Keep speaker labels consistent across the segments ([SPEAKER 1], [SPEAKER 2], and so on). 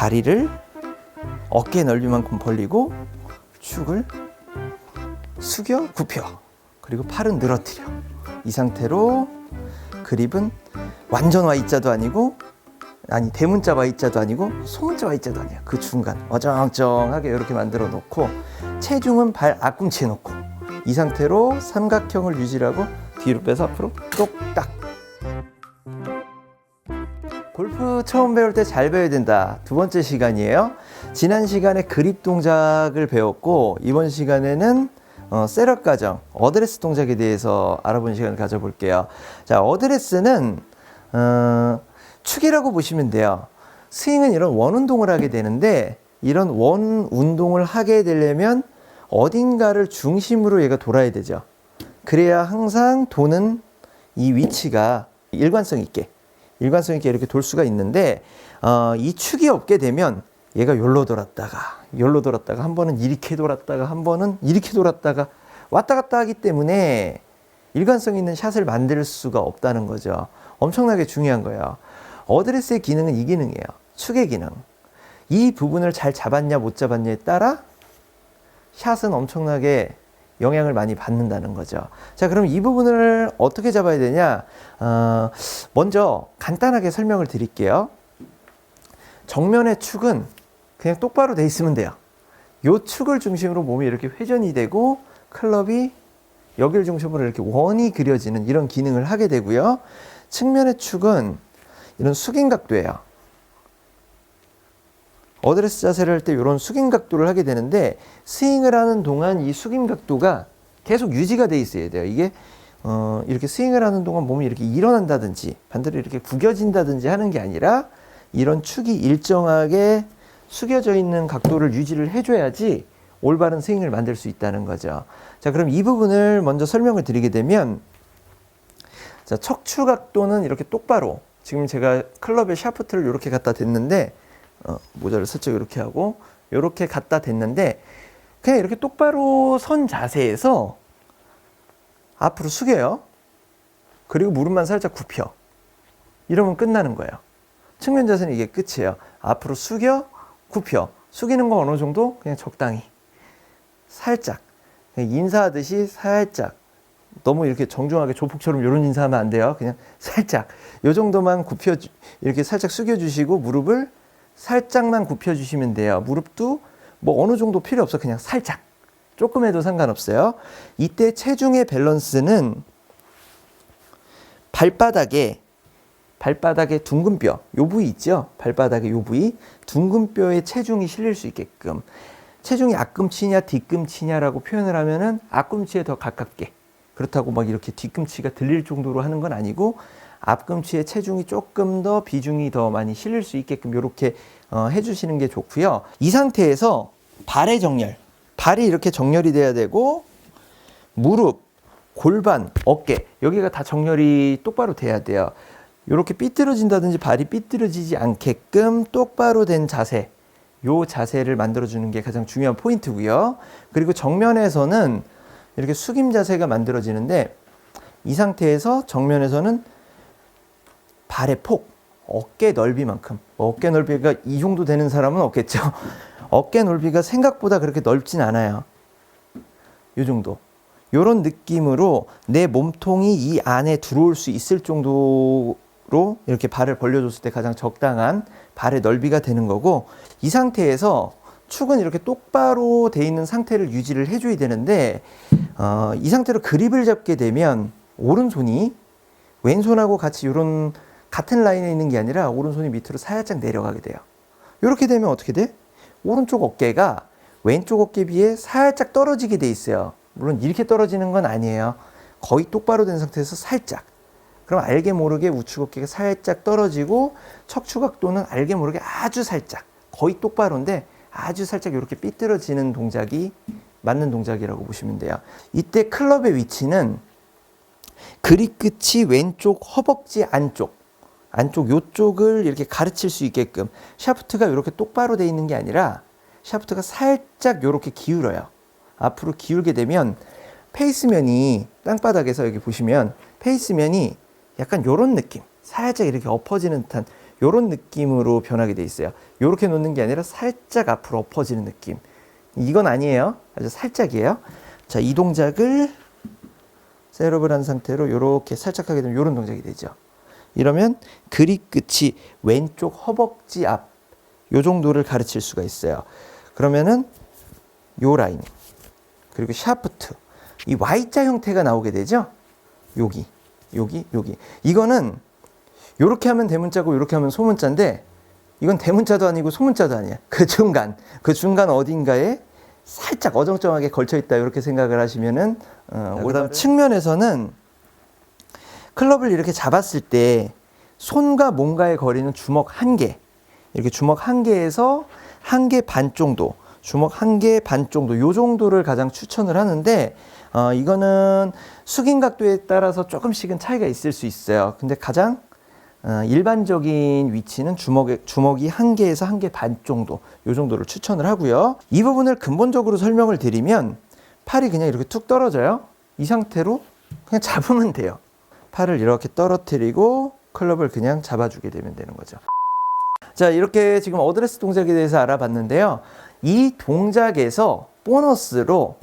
[SPEAKER 1] 다리를 어깨 넓이만큼 벌리고 축을 숙여 굽혀, 그리고 팔은 늘어뜨려. 이 상태로 그립은 완전 Y자도 아니고, 아니 대문자 Y자도 아니고 소문자 Y자도 아니야. 그 중간 어정쩡하게 이렇게 만들어 놓고 체중은 발 앞꿈치에 놓고 이 상태로 삼각형을 유지하고 뒤로 빼서 앞으로 똑딱. 골프 처음 배울 때 잘 배워야 된다. 두 번째 시간이에요. 지난 시간에 그립 동작을 배웠고 이번 시간에는 셋업 과정, 어드레스 동작에 대해서 알아보는 시간을 가져볼게요. 자, 어드레스는 축이라고 보시면 돼요. 스윙은 이런 원 운동을 하게 되는데, 이런 원 운동을 하게 되려면 어딘가를 중심으로 얘가 돌아야 되죠. 그래야 항상 도는 이 위치가 일관성 있게 이렇게 돌 수가 있는데, 이 축이 없게 되면 얘가 요로 돌았다가 한 번은 이렇게 돌았다가 한 번은 이렇게 돌았다가 왔다 갔다 하기 때문에 일관성 있는 샷을 만들 수가 없다는 거죠. 엄청나게 중요한 거예요. 어드레스의 기능은 이 기능이에요. 축의 기능. 이 부분을 잘 잡았냐 못 잡았냐에 따라 샷은 엄청나게 영향을 많이 받는다는 거죠. 자, 그럼 이 부분을 어떻게 잡아야 되냐? 먼저 간단하게 설명을 드릴게요. 정면의 축은 그냥 똑바로 돼 있으면 돼요. 요 축을 중심으로 몸이 이렇게 회전이 되고 클럽이 여기를 중심으로 이렇게 원이 그려지는 이런 기능을 하게 되고요. 측면의 축은 이런 숙인 각도예요. 어드레스 자세를 할 때 이런 숙인 각도를 하게 되는데, 스윙을 하는 동안 이 숙인 각도가 계속 유지가 돼 있어야 돼요. 이게 이렇게 스윙을 하는 동안 몸이 이렇게 일어난다든지 반대로 이렇게 구겨진다든지 하는 게 아니라 이런 축이 일정하게 숙여져 있는 각도를 유지를 해줘야지 올바른 스윙을 만들 수 있다는 거죠. 자, 그럼 이 부분을 먼저 설명을 드리게 되면, 자, 척추 각도는 이렇게 똑바로, 지금 제가 클럽의 샤프트를 이렇게 갖다 댔는데, 모자를 살짝 이렇게 하고 이렇게 갖다 댔는데, 그냥 이렇게 똑바로 선 자세에서 앞으로 숙여요. 그리고 무릎만 살짝 굽혀. 이러면 끝나는 거예요. 측면 자세는 이게 끝이에요. 앞으로 숙여, 굽혀. 숙이는 거 어느 정도? 그냥 적당히. 살짝. 그냥 인사하듯이 살짝. 너무 이렇게 정중하게 조폭처럼 이런 인사하면 안 돼요. 그냥 살짝. 요 정도만 굽혀, 이렇게 살짝 숙여주시고 무릎을 살짝만 굽혀주시면 돼요. 무릎도 뭐 어느 정도 필요 없어. 그냥 살짝. 조금 해도 상관없어요. 이때 체중의 밸런스는 발바닥에 둥근 뼈, 요 부위 있죠? 발바닥에 요 부위, 둥근 뼈에 체중이 실릴 수 있게끔. 체중이 앞꿈치냐 뒤꿈치냐라고 표현을 하면은 앞꿈치에 더 가깝게. 그렇다고 막 이렇게 뒤꿈치가 들릴 정도로 하는 건 아니고, 앞꿈치에 체중이 조금 더 비중이 더 많이 실릴 수 있게끔 이렇게 해주시는 게 좋고요. 이 상태에서 발의 정렬, 발이 이렇게 정렬이 돼야 되고, 무릎, 골반, 어깨, 여기가 다 정렬이 똑바로 돼야 돼요. 이렇게 삐뚤어진다든지 발이 삐뚤어지지 않게끔 똑바로 된 자세, 요 자세를 만들어주는 게 가장 중요한 포인트고요. 그리고 정면에서는 이렇게 숙임 자세가 만들어지는데, 이 상태에서 정면에서는 발의 폭, 어깨 넓이만큼, 어깨 넓이가 이 정도 되는 사람은 없겠죠. 어깨 넓이가 생각보다 그렇게 넓진 않아요. 요 정도. 요런 느낌으로 내 몸통이 이 안에 들어올 수 있을 정도로 이렇게 발을 벌려줬을 때 가장 적당한 발의 넓이가 되는 거고, 이 상태에서 축은 이렇게 똑바로 돼 있는 상태를 유지를 해줘야 되는데, 이 상태로 그립을 잡게 되면 오른손이 왼손하고 같이 이런 같은 라인에 있는 게 아니라 오른손이 밑으로 살짝 내려가게 돼요. 이렇게 되면 어떻게 돼? 오른쪽 어깨가 왼쪽 어깨 비해 살짝 떨어지게 돼 있어요. 물론 이렇게 떨어지는 건 아니에요. 거의 똑바로 된 상태에서 살짝. 그럼 알게 모르게 우측 어깨가 살짝 떨어지고, 척추 각도는 알게 모르게 아주 살짝, 거의 똑바로인데 아주 살짝 이렇게 삐뚤어지는 동작이 맞는 동작이라고 보시면 돼요. 이때 클럽의 위치는 그립 끝이 왼쪽 허벅지 안쪽 요쪽을 이렇게 가르칠 수 있게끔, 샤프트가 이렇게 똑바로 돼 있는 게 아니라 샤프트가 살짝 이렇게 기울어요. 앞으로 기울게 되면 페이스면이, 땅바닥에서 여기 보시면 페이스면이 약간 이런 느낌, 살짝 이렇게 엎어지는 듯한 이런 느낌으로 변하게 돼 있어요. 이렇게 놓는 게 아니라 살짝 앞으로 엎어지는 느낌. 이건 아니에요. 아주 살짝이에요. 자, 이 동작을 셋업을 한 상태로 이렇게 살짝 하게 되면 이런 동작이 되죠. 이러면 그립 끝이 왼쪽 허벅지 앞, 요 정도를 가르칠 수가 있어요. 그러면은 요 라인, 그리고 샤프트, 이 Y자 형태가 나오게 되죠. 여기. 이거는 요렇게 하면 대문자고 요렇게 하면 소문자인데, 이건 대문자도 아니고 소문자도 아니야. 그 중간 어딘가에 살짝 어정쩡하게 걸쳐 있다, 이렇게 생각을 하시면은, 그다음 측면에서는 클럽을 이렇게 잡았을 때 손과 몸과의 거리는 주먹 한 개, 이렇게 주먹 한 개에서 한 개 반 정도, 주먹 한 개 반 정도, 요 정도를 가장 추천을 하는데, 이거는 숙인 각도에 따라서 조금씩은 차이가 있을 수 있어요. 근데 가장 일반적인 위치는 주먹이 한 개에서 한 개 반 정도, 요 정도를 추천을 하고요. 이 부분을 근본적으로 설명을 드리면, 팔이 그냥 이렇게 툭 떨어져요. 이 상태로 그냥 잡으면 돼요. 팔을 이렇게 떨어뜨리고 클럽을 그냥 잡아주게 되면 되는 거죠. 자, 이렇게 지금 어드레스 동작에 대해서 알아봤는데요. 이 동작에서 보너스로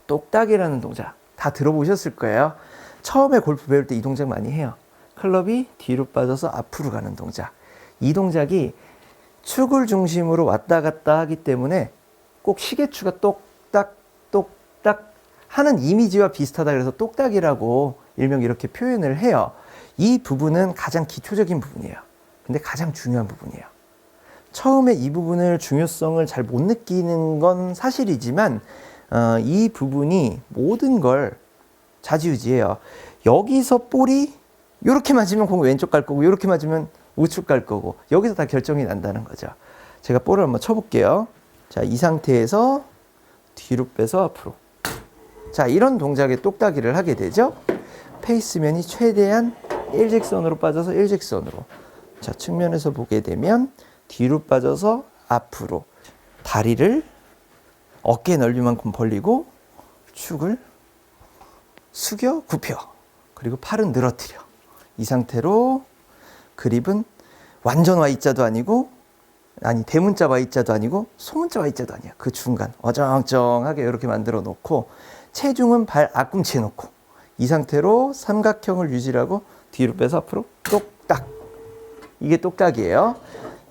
[SPEAKER 1] 똑딱이라는 동작 다 들어보셨을 거예요. 처음에 골프 배울 때 이 동작 많이 해요. 클럽이 뒤로 빠져서 앞으로 가는 동작. 이 동작이 축을 중심으로 왔다 갔다 하기 때문에 꼭 시계추가 똑딱 하는 이미지와 비슷하다 그래서 똑딱이라고 일명 이렇게 표현을 해요. 이 부분은 가장 기초적인 부분이에요. 근데 가장 중요한 부분이에요. 처음에 이 부분을 중요성을 잘 못 느끼는 건 사실이지만, 이 부분이 모든 걸 좌지우지해요. 여기서 볼이 이렇게 맞으면 공 왼쪽 갈 거고, 이렇게 맞으면 우측 갈 거고, 여기서 다 결정이 난다는 거죠. 제가 볼을 한번 쳐볼게요. 자, 이 상태에서 뒤로 빼서 앞으로. 자, 이런 동작에 똑딱이를 하게 되죠. 페이스면이 최대한 일직선으로 빠져서 일직선으로. 자, 측면에서 보게 되면 뒤로 빠져서 앞으로. 다리를 어깨 넓이만큼 벌리고 축을 숙여 굽혀. 그리고 팔은 늘어뜨려. 이 상태로 그립은 완전 Y자도 아니고, 대문자 Y자도 아니고 소문자 Y자도 아니야. 그 중간 어정쩡하게 이렇게 만들어 놓고, 체중은 발 앞꿈치에 놓고, 이 상태로 삼각형을 유지하고 뒤로 빼서 앞으로 똑딱. 이게 똑딱이에요.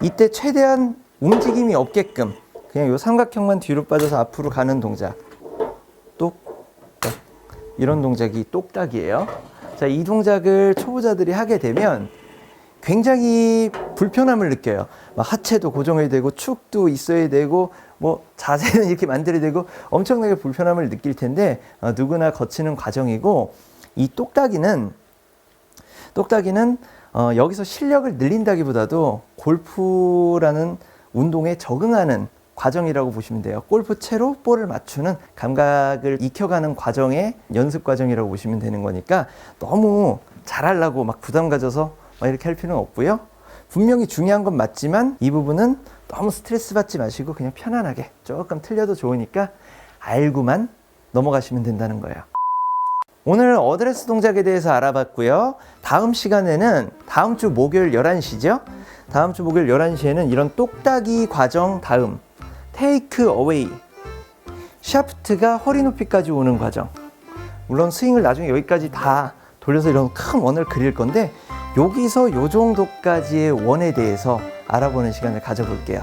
[SPEAKER 1] 이때 최대한 움직임이 없게끔 그냥 이 삼각형만 뒤로 빠져서 앞으로 가는 동작. 똑딱. 이런 동작이 똑딱이에요. 자, 이 동작을 초보자들이 하게 되면 굉장히 불편함을 느껴요. 막 하체도 고정해야 되고, 축도 있어야 되고, 뭐 자세는 이렇게 만들어야 되고, 엄청나게 불편함을 느낄 텐데, 누구나 거치는 과정이고, 이 똑딱이는 여기서 실력을 늘린다기보다도 골프라는 운동에 적응하는 과정이라고 보시면 돼요. 골프채로 볼을 맞추는 감각을 익혀가는 과정의 연습 과정이라고 보시면 되는 거니까, 너무 잘하려고 막 부담 가져서 이렇게 할 필요는 없고요. 분명히 중요한 건 맞지만 이 부분은 너무 스트레스 받지 마시고 그냥 편안하게, 조금 틀려도 좋으니까 알고만 넘어가시면 된다는 거예요. 오늘 어드레스 동작에 대해서 알아봤고요. 다음 시간에는 다음 주 목요일 11시죠. 다음 주 목요일 11시에는 이런 똑딱이 과정 다음 테이크 어웨이, 샤프트가 허리 높이까지 오는 과정. 물론 스윙을 나중에 여기까지 다 돌려서 이런 큰 원을 그릴 건데, 여기서 요 정도까지의 원에 대해서 알아보는 시간을 가져볼게요.